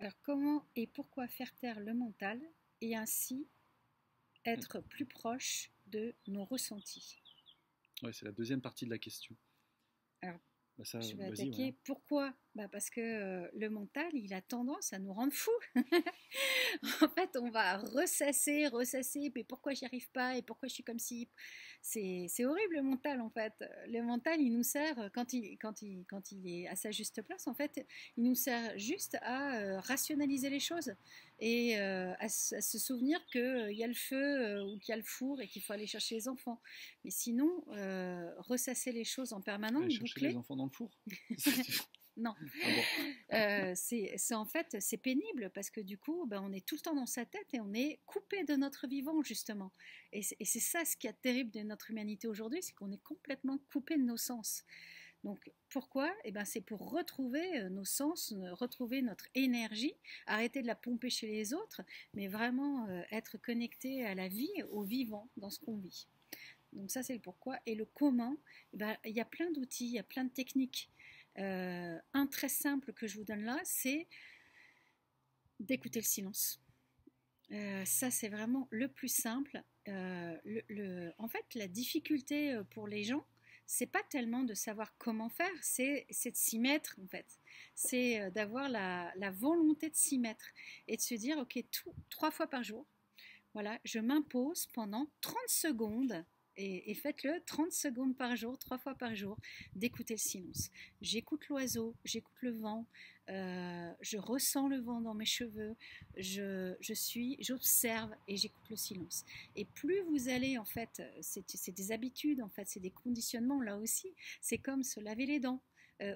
Alors comment et pourquoi faire taire le mental et ainsi être plus proche de nos ressentis? Ouais, c'est la deuxième partie de la question. Alors Bah ça, je vais vas-y, ouais. attaquer. Pourquoi? Parce que le mental, il a tendance à nous rendre fous. En fait, on va ressasser, ressasser, mais pourquoi j'y arrive pas et pourquoi je suis comme si. C'est horrible le mental en fait. Le mental, il nous sert, quand il est à sa juste place, en fait, il nous sert juste à rationaliser les choses et à se souvenir qu'il y a le feu ou qu'il y a le four et qu'il faut aller chercher les enfants. Mais sinon, ressasser les choses en permanence, Aller chercher les boucler, enfants dans le four. non. Ah bon. C'est en fait c'est pénible parce que du coup on est tout le temps dans sa tête et on est coupé de notre vivant justement et c'est ça ce qui est terrible de notre humanité aujourd'hui, c'est qu'on est complètement coupé de nos sens. Donc pourquoi? C'est pour retrouver nos sens, retrouver notre énergie, arrêter de la pomper chez les autres, mais vraiment être connecté à la vie, au vivant, dans ce qu'on vit. Donc ça c'est le pourquoi. Et le comment, il y a plein d'outils, il y a plein de techniques. Un très simple que je vous donne là, c'est d'écouter le silence. Ça c'est vraiment le plus simple. En fait, la difficulté pour les gens, c'est pas tellement de savoir comment faire, c'est de s'y mettre en fait. C'est d'avoir la volonté de s'y mettre et de se dire ok, 3 fois par jour, voilà, je m'impose pendant 30 secondes, et faites-le 30 secondes par jour, 3 fois par jour, d'écouter le silence. J'écoute l'oiseau, j'écoute le vent, je ressens le vent dans mes cheveux, j'observe et j'écoute le silence. Et plus vous allez, en fait, c'est des habitudes, en fait, c'est des conditionnements là aussi. C'est comme se laver les dents.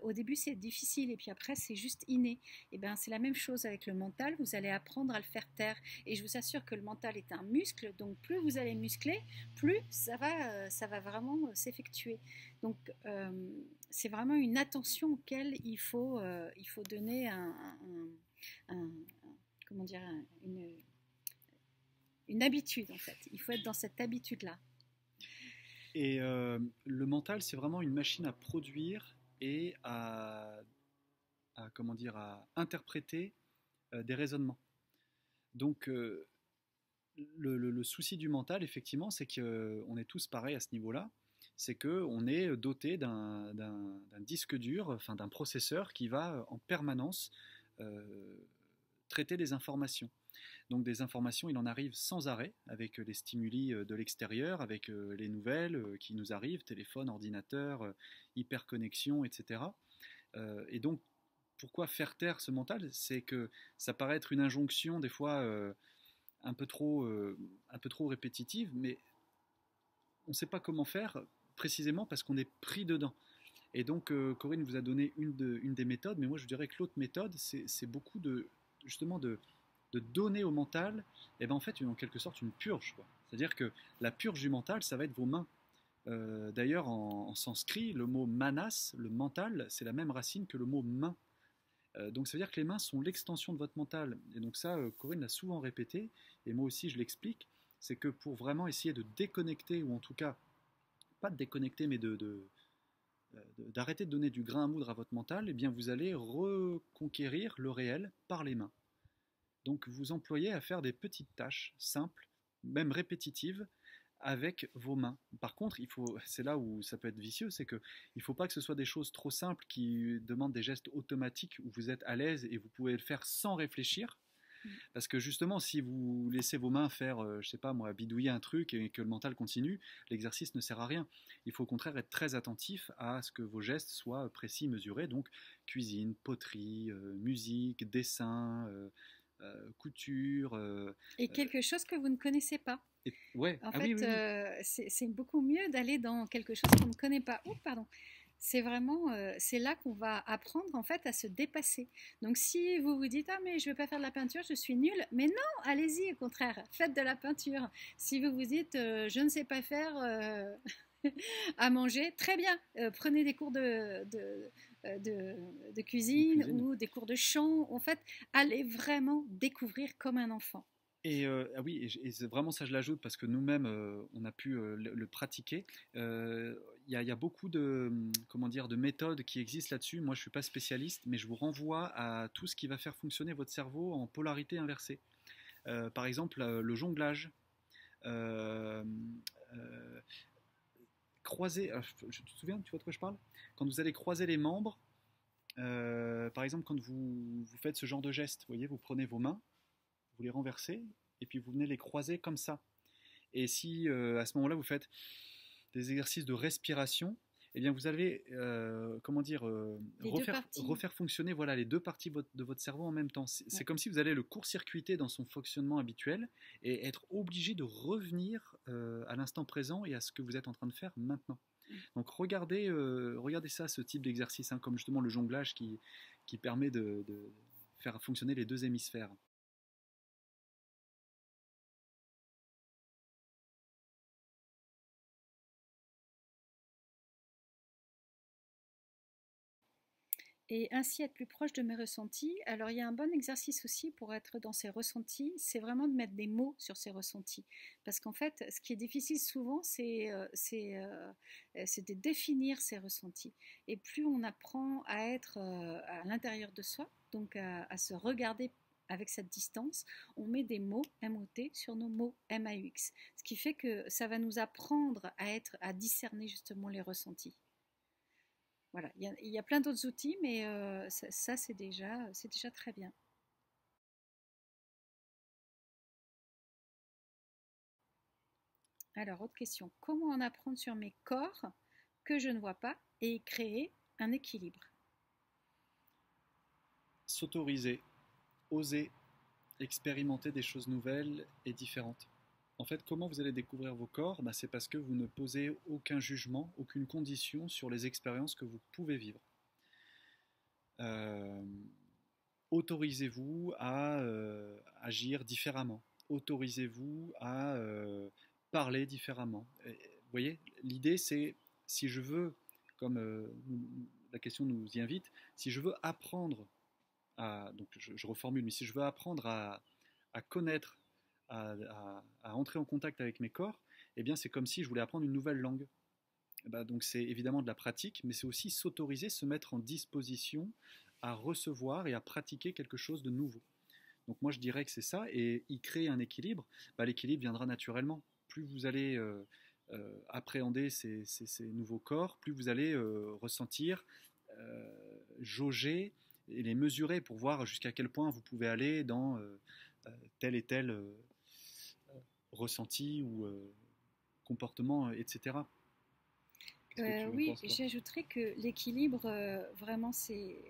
Au début c'est difficile et puis après c'est juste inné. Et c'est la même chose avec le mental, vous allez apprendre à le faire taire. Et je vous assure que le mental est un muscle, donc plus vous allez muscler, plus ça va vraiment s'effectuer. Donc c'est vraiment une attention auquel il faut donner un- comment dire, une habitude en fait. Il faut être dans cette habitude-là. Et le mental, c'est vraiment une machine à produire et comment dire, à interpréter des raisonnements. Donc, le souci du mental, effectivement, c'est qu'on est tous pareils à ce niveau-là. C'est qu'on est doté d'un disque dur, enfin d'un processeur qui va en permanence euh, traiter des informations. Donc des informations, il en arrive sans arrêt avec les stimuli de l'extérieur, avec les nouvelles qui nous arrivent, téléphone, ordinateur, hyperconnexion, etc. Et donc, pourquoi faire taire ce mental? C'est que ça paraît être une injonction des fois un peu trop répétitive, mais on ne sait pas comment faire précisément parce qu'on est pris dedans. Et donc, Corinne vous a donné une des méthodes, mais moi je dirais que l'autre méthode, c'est beaucoup justement de donner au mental, et ben en fait, en quelque sorte, une purge, quoi. C'est-à-dire que la purge du mental, ça va être vos mains. D'ailleurs, en sanskrit, le mot manas, le mental, c'est la même racine que le mot main. Donc ça veut dire que les mains sont l'extension de votre mental. Et donc ça, Corinne l'a souvent répété, et moi aussi je l'explique, c'est que pour vraiment essayer de déconnecter, ou en tout cas, pas de déconnecter, mais d'arrêter de donner du grain à moudre à votre mental, eh bien vous allez reconquérir le réel par les mains. Donc vous employez à faire des petites tâches simples, même répétitives, avec vos mains. Par contre, c'est là où ça peut être vicieux, c'est que il ne faut pas que ce soit des choses trop simples qui demandent des gestes automatiques où vous êtes à l'aise et vous pouvez le faire sans réfléchir. Parce que justement, si vous laissez vos mains faire, je sais pas moi, bidouiller un truc et que le mental continue, l'exercice ne sert à rien. Il faut au contraire être très attentif à ce que vos gestes soient précis, mesurés. Donc cuisine, poterie, musique, dessin, couture. Et quelque chose que vous ne connaissez pas. Ouais, En ah oui, fait, oui, oui. c'est beaucoup mieux d'aller dans quelque chose qu'on ne connaît pas. Oh, pardon. C'est vraiment, c'est là qu'on va apprendre en fait à se dépasser. Donc si vous vous dites ah mais je ne vais pas faire de la peinture, je suis nulle, mais non, allez-y au contraire, faites de la peinture. Si vous vous dites je ne sais pas faire à manger, très bien, prenez des cours de De cuisine cuisine. ou des cours de chant. En fait, allez vraiment découvrir comme un enfant. Et ah oui, et vraiment ça je l'ajoute parce que nous-mêmes on a pu le pratiquer. il y a beaucoup comment dire, de méthodes qui existent là-dessus. Moi, je ne suis pas spécialiste, mais je vous renvoie à tout ce qui va faire fonctionner votre cerveau en polarité inversée. Par exemple, le jonglage. Euh, euh, Croiser, tu te souviens, tu vois de quoi je parle? Quand vous allez croiser les membres, par exemple, quand vous faites ce genre de geste, vous voyez, vous prenez vos mains, vous les renversez, et puis vous venez les croiser comme ça. Et si à ce moment-là, vous faites des exercices de respiration, eh bien vous allez, comment dire, Les deux parties. refaire fonctionner voilà, les deux parties de votre cerveau en même temps. C'est comme si vous allez le court-circuiter dans son fonctionnement habituel et être obligé de revenir à l'instant présent et à ce que vous êtes en train de faire maintenant. Donc regardez ça, ce type d'exercice, hein, comme justement le jonglage qui permet de faire fonctionner les deux hémisphères. Et ainsi être plus proche de mes ressentis. Alors il y a un bon exercice aussi pour être dans ces ressentis, c'est vraiment de mettre des mots sur ces ressentis. Parce qu'en fait, ce qui est difficile souvent, c'est de définir ces ressentis. Et plus on apprend à être à l'intérieur de soi, donc à se regarder avec cette distance, on met des mots MOT sur nos mots MAUX. Ce qui fait que ça va nous apprendre à discerner justement les ressentis. Voilà, il y a plein d'autres outils, mais ça c'est déjà très bien. Alors, autre question. Comment en apprendre sur mes corps que je ne vois pas et créer un équilibre? S'autoriser, oser expérimenter des choses nouvelles et différentes. En fait, comment vous allez découvrir vos corps? C'est parce que vous ne posez aucun jugement, aucune condition sur les expériences que vous pouvez vivre. Euh, Autorisez-vous à agir différemment. Autorisez-vous à parler différemment. Et, vous voyez, l'idée c'est, si je veux, comme la question nous y invite, si je veux apprendre donc je reformule, mais si je veux apprendre à connaître, à entrer en contact avec mes corps, eh bien c'est comme si je voulais apprendre une nouvelle langue. Donc c'est évidemment de la pratique, mais c'est aussi s'autoriser, se mettre en disposition à recevoir et à pratiquer quelque chose de nouveau. Donc moi je dirais que c'est ça, et y créer un équilibre, l'équilibre viendra naturellement. Plus vous allez appréhender ces nouveaux corps, plus vous allez ressentir, jauger et les mesurer pour voir jusqu'à quel point vous pouvez aller dans tel et tel ressenti ou comportement, etc. Qu'est-ce que tu en Oui, penses, toi? j'ajouterais que l'équilibre, vraiment, c'est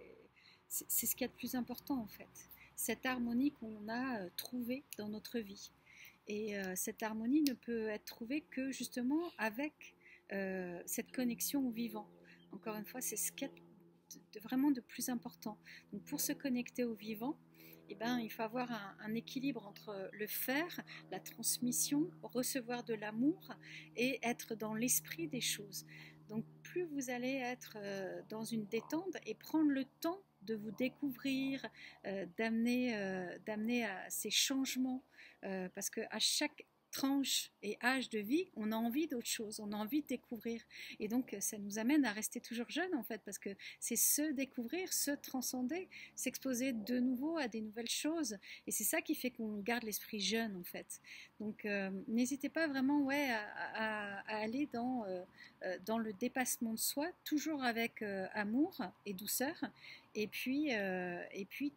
ce qu'il y a de plus important en fait. Cette harmonie qu'on a trouvée dans notre vie. Et cette harmonie ne peut être trouvée que justement avec cette connexion au vivant. Encore une fois, c'est ce qu'il y a vraiment de plus important. Donc pour se connecter au vivant, eh ben, il faut avoir un équilibre entre le faire, la transmission, recevoir de l'amour et être dans l'esprit des choses. Donc plus vous allez être dans une détente et prendre le temps de vous découvrir, d'amener à ces changements, parce qu'à chaque tranche et âge de vie, on a envie d'autre chose, on a envie de découvrir. Et donc, ça nous amène à rester toujours jeune, en fait, parce que c'est se découvrir, se transcender, s'exposer de nouveau à des nouvelles choses. Et c'est ça qui fait qu'on garde l'esprit jeune, en fait. Donc, n'hésitez pas vraiment à aller dans le dépassement de soi, toujours avec amour et douceur. Et puis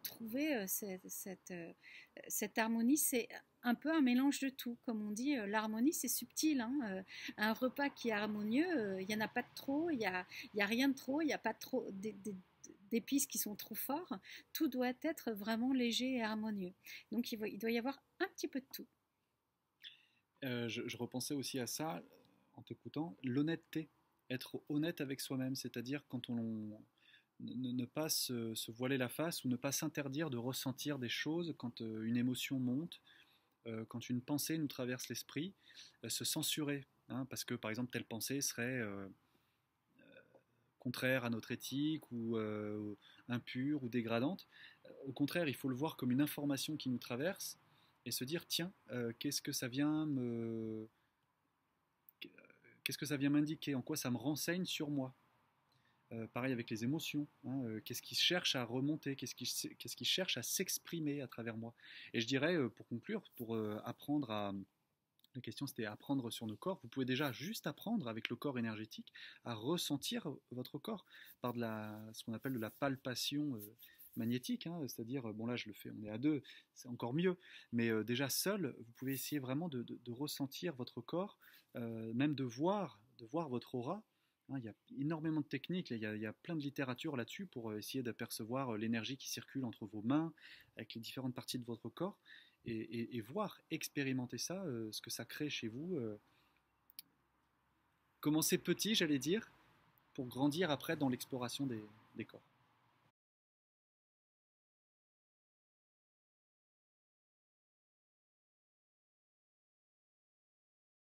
trouver cette harmonie, c'est un peu un mélange de tout. Comme on dit, l'harmonie, c'est subtil. Hein. Un repas qui est harmonieux, il n'y en a pas de trop, y a rien de trop, il n'y a pas de trop d'épices qui sont trop forts. Tout doit être vraiment léger et harmonieux. Donc il doit y avoir un petit peu de tout. Je repensais aussi à ça en t'écoutant, l'honnêteté, être honnête avec soi-même, c'est-à-dire quand on ne pas se voiler la face ou ne pas s'interdire de ressentir des choses quand une émotion monte, quand une pensée nous traverse l'esprit, se censurer, hein, parce que par exemple telle pensée serait contraire à notre éthique ou impure ou dégradante. Au contraire, il faut le voir comme une information qui nous traverse et se dire tiens, qu'est-ce que ça vient me qu'est-ce que ça vient m'indiquer, en quoi ça me renseigne sur moi. Pareil avec les émotions, hein, qu'est-ce qui cherche à remonter, qu'est-ce qui cherche à s'exprimer à travers moi. Et je dirais, pour conclure, pour apprendre à... La question c'était apprendre sur nos corps. Vous pouvez déjà juste apprendre avec le corps énergétique à ressentir votre corps par ce qu'on appelle de la palpation magnétique, hein, c'est-à-dire, bon là je le fais, on est à deux, c'est encore mieux, mais déjà seul, vous pouvez essayer vraiment de ressentir votre corps, même de voir votre aura. Hein, il y a énormément de techniques, il y a plein de littérature là-dessus pour essayer d'apercevoir l'énergie qui circule entre vos mains, avec les différentes parties de votre corps, et voir, expérimenter ça, ce que ça crée chez vous. Commencer petit, j'allais dire, pour grandir après dans l'exploration des corps.